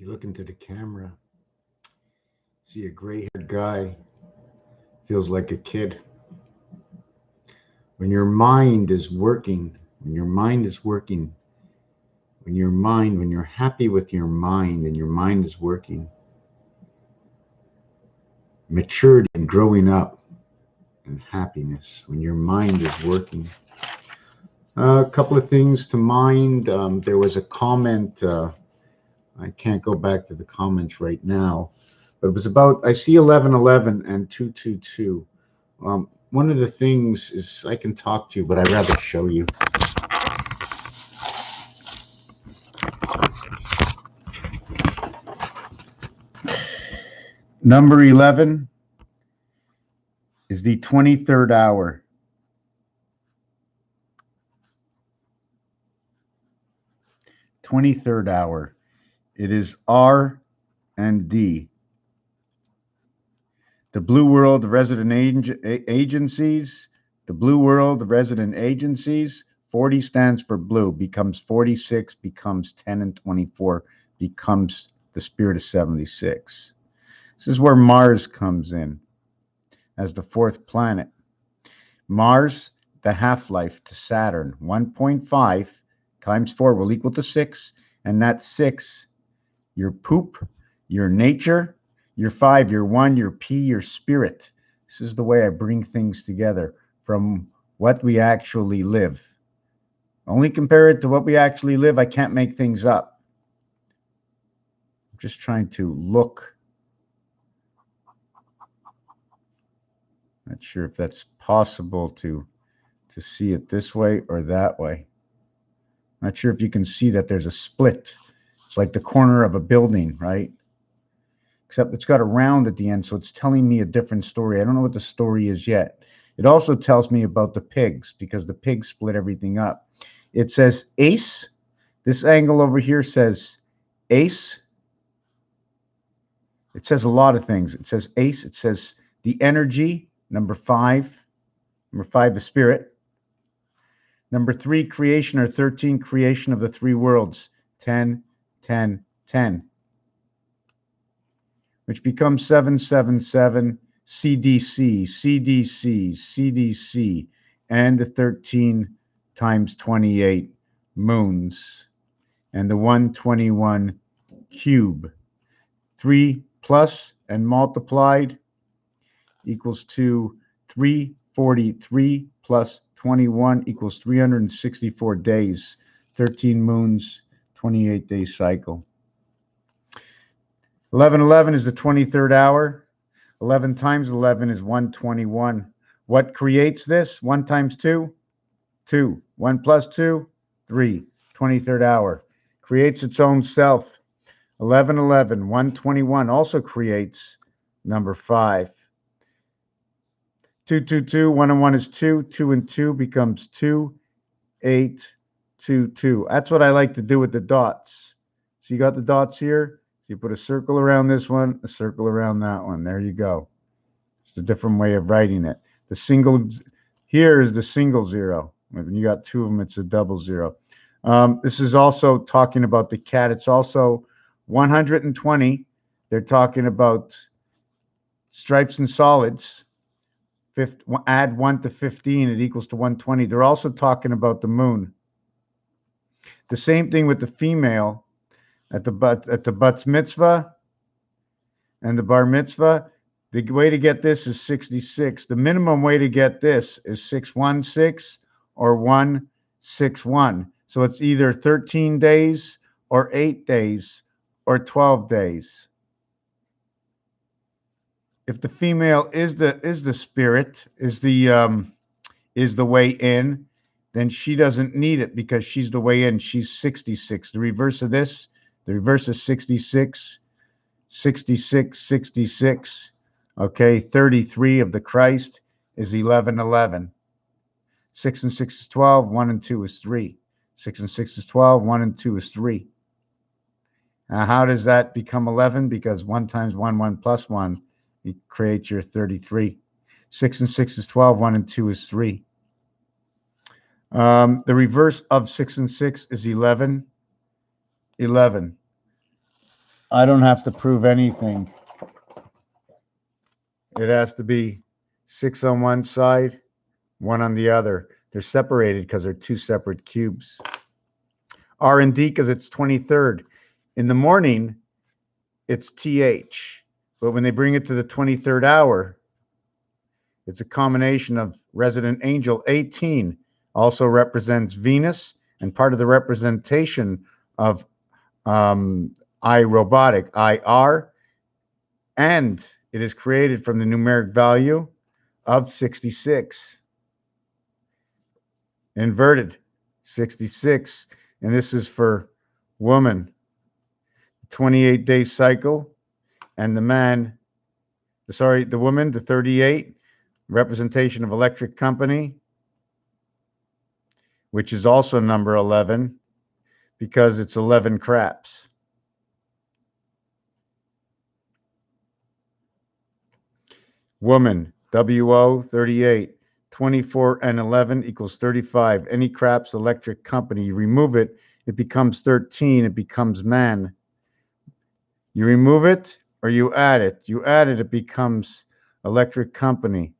You look into the camera, see a gray-haired guy, feels like a kid. When your mind is working, when your mind is working, when you're happy with your mind and your mind is working, maturity and growing up and happiness, when your mind is working. A couple of things to mind. There was a comment, I can't go back to the comments right now, but it was about, I see 1111 and 222. One of the things is I can talk to you, but I'd rather show you. Number 11 is the 23rd hour. 23rd hour. It is R and D. The Blue World Resident Agencies. The Blue World Resident Agencies. 40 stands for blue, becomes 46, becomes 10 and 24, becomes the spirit of 76. This is where Mars comes in as the fourth planet. Mars, the half-life to Saturn, 1.5 times 4 will equal to 6, and that's 6, your poop, your nature, your 5, your 1, your P, your spirit. This is the way I bring things together from what we actually live. Only compare it to what we actually live. I can't make things up. I'm just trying to look. Not sure if that's possible to see it this way or that way. Not sure if you can see that there's a split. It's like the corner of a building, right? Except it's got a round at the end, so it's telling me a different story. I don't know what the story is yet. It also tells me about the pigs, because the pigs split everything up. It says ace. This angle over here says ace. It says a lot of things. It says ace. It says the energy, number 5. Number 5, the spirit. Number 3, creation, or 13, creation of the 3 worlds. 10, 10, 10. Which becomes 777, CDC, CDC, CDC, and the 13 times 28 moons, and the 121 cube. 3 plus and multiplied equals to 343 plus 21 equals 364 days, 13 moons, 28-day cycle. 1111 is the 23rd hour. 11 times 11 is 121. What creates this? 1 times 2? 2. 1 plus 2? 3. 23rd hour. Creates its own self. 1111, 121 also creates number 5. 222, 1 and 1 is 2. 2 and 2 becomes 2, 8, 2, 2. That's what I like to do with the dots. So you got the dots here. You put a circle around this one, a circle around that one. There you go. It's a different way of writing it. The single here is the single 0. When you got 2 of them, it's a double 0. This is also talking about the cat. It's also 120. They're talking about stripes and solids. Add 1 to 15, it equals to 120. They're also talking about the moon. The same thing with the female. At the bat mitzvah and the bar mitzvah, the way to get this is 66. The minimum way to get this is 616 or 161. So it's either 13 days or 8 days or 12 days. If the female is the spirit, is the way in, then she doesn't need it because she's the way in. She's 66. The reverse of this. The reverse is 66, 66, 66. Okay, 33 of the Christ is 1111. 6 and 6 is 12. 1 and 2 is 3. 6 and 6 is 12. 1 and 2 is 3. Now, how does that become 11? Because 1 times 1, 1 plus 1, you create your 33. 6 and 6 is 12. 1 and 2 is 3. The reverse of 6 and 6 is 11. 11. I don't have to prove anything. It has to be 6 on one side, 1 on the other. They're separated because they're 2 separate cubes. R and D because it's 23rd. In the morning, it's TH. But when they bring it to the 23rd hour, it's a combination of resident angel 18, also represents Venus, and part of the representation of iRobotic, IR, and it is created from the numeric value of 66. Inverted, 66. And this is for woman, 28-day cycle, and the man, the woman, the 38, representation of electric company, which is also number 11 because it's 11 craps. Woman, WO 38, 24 and 11 equals 35. Any craps electric company, you remove it, it becomes 13, it becomes man. You remove it or you add it. You add it, it becomes electric company.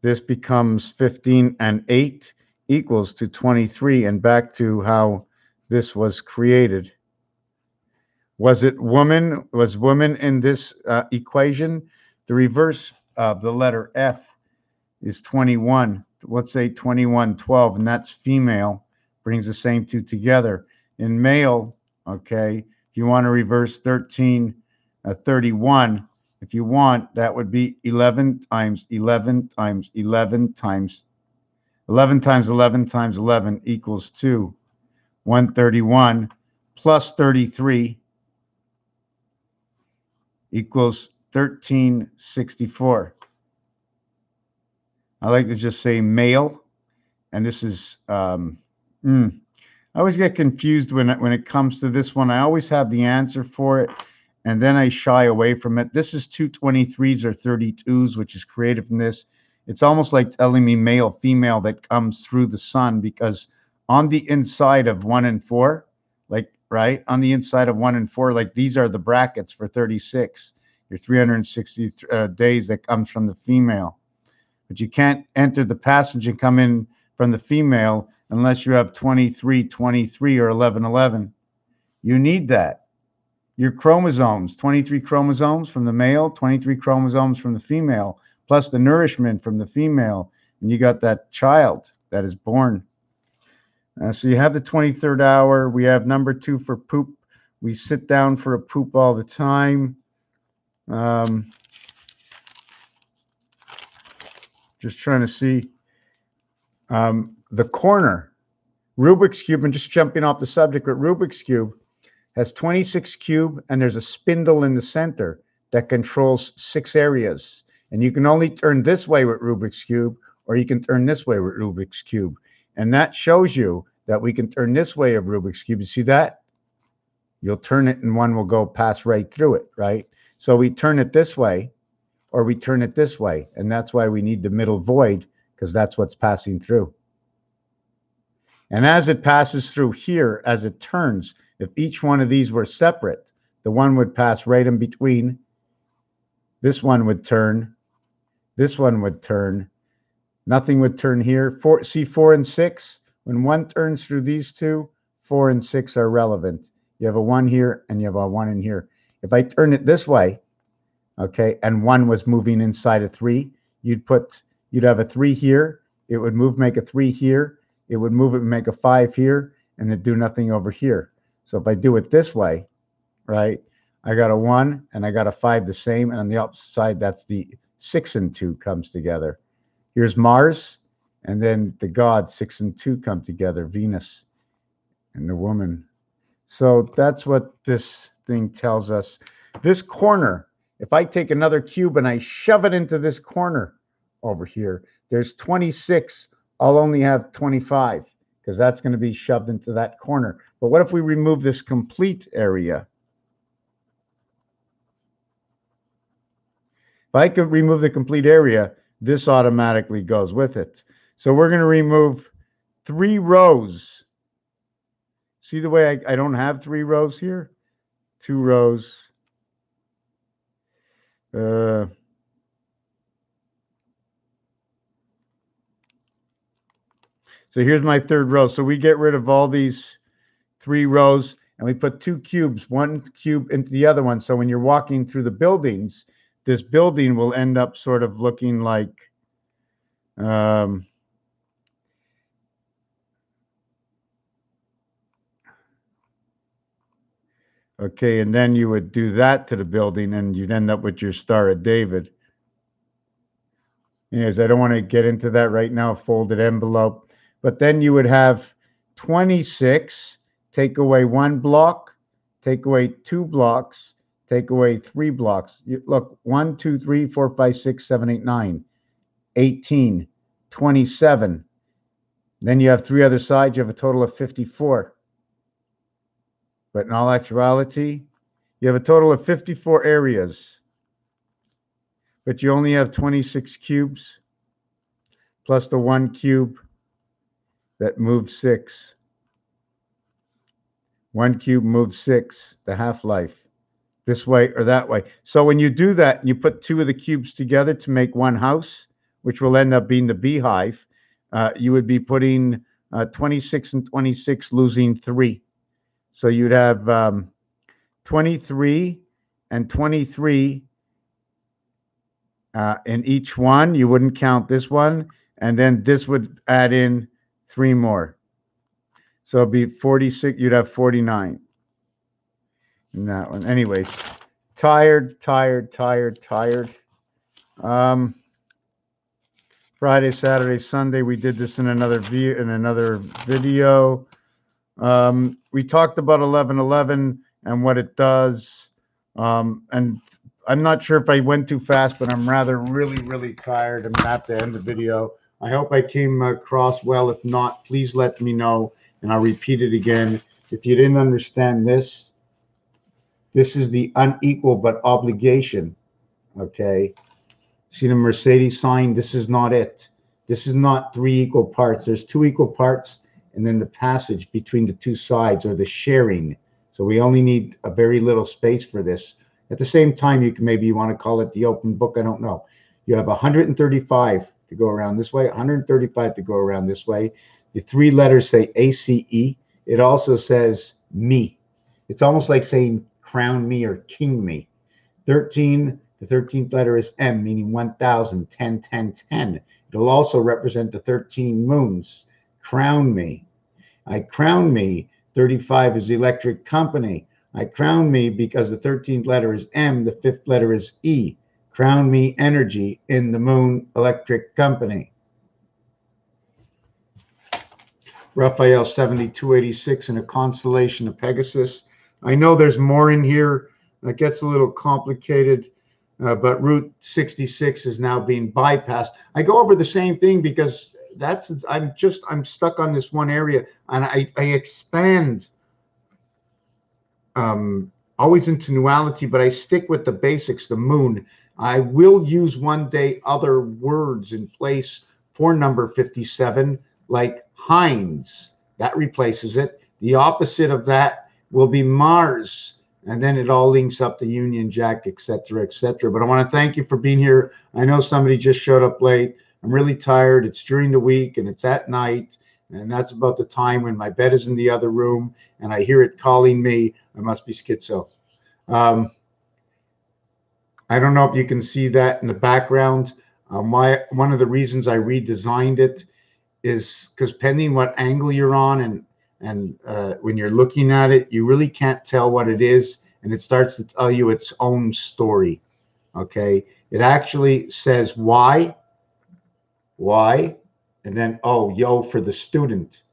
This becomes 15 and 8 equals to 23, and back to how this was created. Was it woman? Was woman in this equation? The reverse of the letter F is 21. Let's say 21, 12, and that's female. Brings the same two together. In male, okay, if you want to reverse 13, 31, if you want, that would be 11 times 11 times 11 times 11 times 11 times 11 equals 2. 131 plus 33 equals 1364. I like to just say male, and this is, I always get confused when it comes to this one. I always have the answer for it, and then I shy away from it. This is 223s or 32s, which is created from this. It's almost like telling me male, female that comes through the sun, because on the inside of 1 and 4, like, right, on the inside of 1 and 4, like these are the brackets for 36. Your 360 days that comes from the female. But you can't enter the passage and come in from the female unless you have 23, 23, or 11, 11. You need that. Your chromosomes, 23 chromosomes from the male, 23 chromosomes from the female, plus the nourishment from the female, and you got that child that is born. So you have the 23rd hour. We have number 2 for poop. We sit down for a poop all the time. Just trying to see the corner. Rubik's Cube, and just jumping off the subject, but Rubik's Cube has 26 cube, and there's a spindle in the center that controls 6 areas. And you can only turn this way with Rubik's Cube, or you can turn this way with Rubik's Cube. And that shows you that we can turn this way of Rubik's Cube. You see that? You'll turn it and one will go pass right through it, right? So we turn it this way, or we turn it this way. And that's why we need the middle void, because that's what's passing through. And as it passes through here, as it turns, if each one of these were separate, the one would pass right in between. This one would turn. This one would turn. Nothing would turn here. See 4 and 6? When one turns through these two, 4 and 6 are relevant. You have a 1 here and you have a 1 in here. If I turn it this way, okay, and 1 was moving inside a 3, you'd have a 3 here. It would move, make a 3 here. It would move it and make a 5 here, and it'd do nothing over here. So if I do it this way, right, I got a 1 and I got a 5 the same, and on the opposite side, that's the 6 and 2 comes together. Here's Mars, and then the god 6 and 2 come together, Venus and the woman. So that's what this thing tells us. This corner, if I take another cube and I shove it into this corner over here, there's 26. I'll only have 25 because that's going to be shoved into that corner. But what if we remove this complete area? If I could remove the complete area, this automatically goes with it. So we're going to remove 3 rows. See the way I don't have 3 rows here? 2 rows. So here's my 3rd row. So we get rid of all these 3 rows and we put 2 cubes, 1 cube into the other one. So when you're walking through the buildings, this building will end up sort of looking like okay, and then you would do that to the building and you'd end up with your Star of David. Anyways, I don't want to get into that right now, folded envelope. But then you would have 26, take away 1 block, take away 2 blocks, take away 3 blocks. Look, 1, 2, 3, 4, 5, 6, 7, 8, 9, 18, 27. Then you have 3 other sides. You have a total of 54. But in all actuality, you have a total of 54 areas. But you only have 26 cubes plus the 1 cube that moves 6. 1 cube moves 6, the half-life, this way or that way. So when you do that, you put 2 of the cubes together to make 1 house, which will end up being the beehive. You would be putting 26 and 26, losing 3. So you'd have 23 and 23 in each one. You wouldn't count this one. And then this would add in 3 more. So it'd be 46. You'd have 49 in that one. Anyways, tired. Friday, Saturday, Sunday, we did this in another video. We talked about 1111 and what it does. And I'm not sure if I went too fast, but I'm really tired. I'm going to have to end the video. I hope I came across well. If not, please let me know, and I'll repeat it again. If you didn't understand this, this is the unequal but obligation, okay? See the Mercedes sign? This is not it. This is not 3 equal parts. There's 2 equal parts, and then the passage between the 2 sides, or the sharing. So we only need a very little space for this. At the same time, maybe you want to call it the open book. I don't know. You have 135 to go around this way, 135 to go around this way. The 3 letters say ACE. It also says me. It's almost like saying crown me or king me. 13, the 13th letter is M, meaning 1000, 10, 10, 10. It'll also represent the 13 moons. Crown me. I crown me. 35 is the electric company. I crown me because the 13th letter is M, the 5th letter is E. Crown me energy in the Moon Electric Company. Raphael 7286 in a constellation of Pegasus. I know there's more in here. It gets a little complicated, but Route 66 is now being bypassed. I go over the same thing because I'm stuck on this one area, and I expand always into nuality, but I stick with the basics, the moon. I will use one day other words in place for number 57, like Heinz. That replaces it. The opposite of that will be Mars. And then it all links up to Union Jack, etc., etc. But I want to thank you for being here. I know somebody just showed up late. I'm really tired. It's during the week and it's at night. And that's about the time when my bed is in the other room and I hear it calling me. I must be schizo. I don't know if you can see that in the background. One of the reasons I redesigned it is because pending what angle you're on and when you're looking at it, you really can't tell what it is, and it starts to tell you its own story. Okay, it actually says why, and then yo for the student,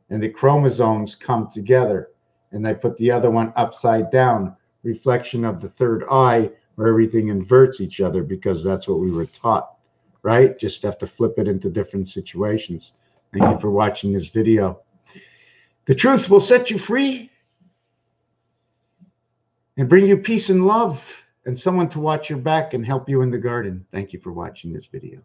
and the chromosomes come together, and I put the other one upside down, reflection of the third eye, where everything inverts each other, because that's what we were taught, right? Just have to flip it into different situations. Thank you for watching this video. The truth will set you free and bring you peace and love and someone to watch your back and help you in the garden. Thank you for watching this video.